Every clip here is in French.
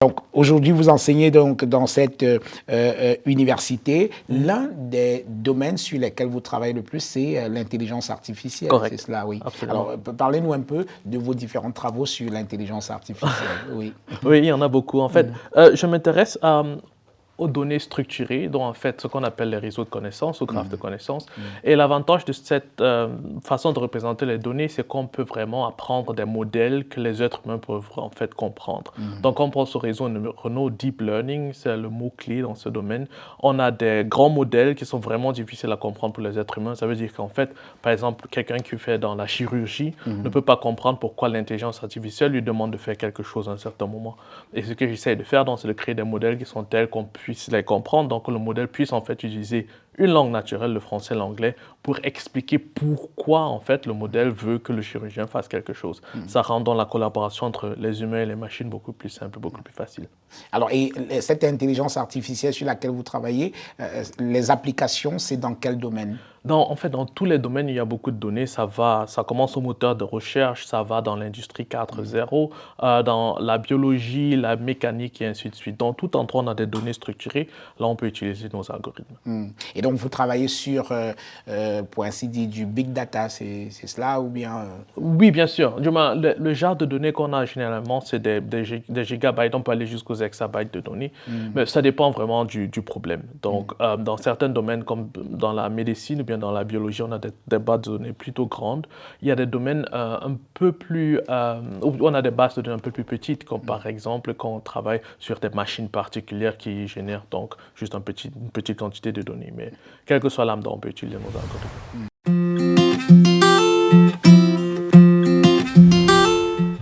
Donc aujourd'hui, vous enseignez donc dans cette université. L'un des domaines sur lesquels vous travaillez le plus, c'est l'intelligence artificielle. Correct. C'est cela, oui. Absolument. Alors, parlez-nous un peu de vos différents travaux sur l'intelligence artificielle. Oui. Oui, il y en a beaucoup. En fait, je m'intéresse aux données structurées, dont en fait ce qu'on appelle les réseaux de connaissances, ou graphes de connaissances. Et l'avantage de cette façon de représenter les données, c'est qu'on peut vraiment apprendre des modèles que les êtres humains peuvent en fait comprendre. Donc on pense au réseau neuronal Deep Learning, c'est le mot-clé dans ce domaine. On a des grands modèles qui sont vraiment difficiles à comprendre pour les êtres humains. Ça veut dire qu'en fait, par exemple, quelqu'un qui fait dans la chirurgie ne peut pas comprendre pourquoi l'intelligence artificielle lui demande de faire quelque chose à un certain moment. Et ce que j'essaie de faire, c'est de créer des modèles qui sont tels qu'on puisse les comprendre, donc que le modèle puisse en fait utiliser une langue naturelle, le français, l'anglais, pour expliquer pourquoi en fait le modèle veut que le chirurgien fasse quelque chose. Ça rend donc la collaboration entre les humains et les machines beaucoup plus simple, beaucoup plus facile. Alors, et cette intelligence artificielle sur laquelle vous travaillez, les applications, c'est dans quel domaine? En fait, dans tous les domaines, il y a beaucoup de données. Ça commence au moteur de recherche, ça va dans l'industrie 4.0, dans la biologie, la mécanique et ainsi de suite. Donc, tout endroit, on a des données structurées. Là, on peut utiliser nos algorithmes. Et donc, vous travaillez sur, pour ainsi dire, du big data, c'est cela ou bien Oui, bien sûr. Le genre de données qu'on a généralement, c'est des gigabytes. On peut aller jusqu'aux hexabytes de données. Mais ça dépend vraiment du problème. Donc, dans certains domaines, comme dans la médecine ou bien dans la biologie, on a des bases de données plutôt grandes. Il y a des domaines un peu plus... où on a des bases de données un peu plus petites, comme par exemple quand on travaille sur des machines particulières qui génèrent donc juste une petite quantité de données. Mais quel que soit lambda, on peut utiliser nos algorithmes.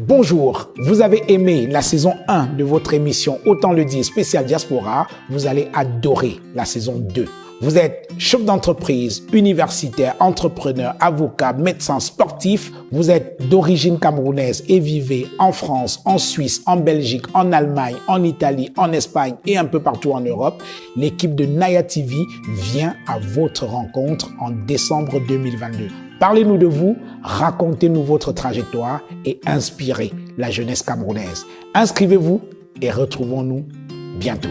Bonjour, vous avez aimé la saison 1 de votre émission Autant le dire spécial Diaspora, vous allez adorer la saison 2. Vous êtes chef d'entreprise, universitaire, entrepreneur, avocat, médecin, sportif. Vous êtes d'origine camerounaise et vivez en France, en Suisse, en Belgique, en Allemagne, en Italie, en Espagne et un peu partout en Europe. L'équipe de Naya TV vient à votre rencontre en décembre 2022. Parlez-nous de vous, racontez-nous votre trajectoire et inspirez la jeunesse camerounaise. Inscrivez-vous et retrouvons-nous bientôt.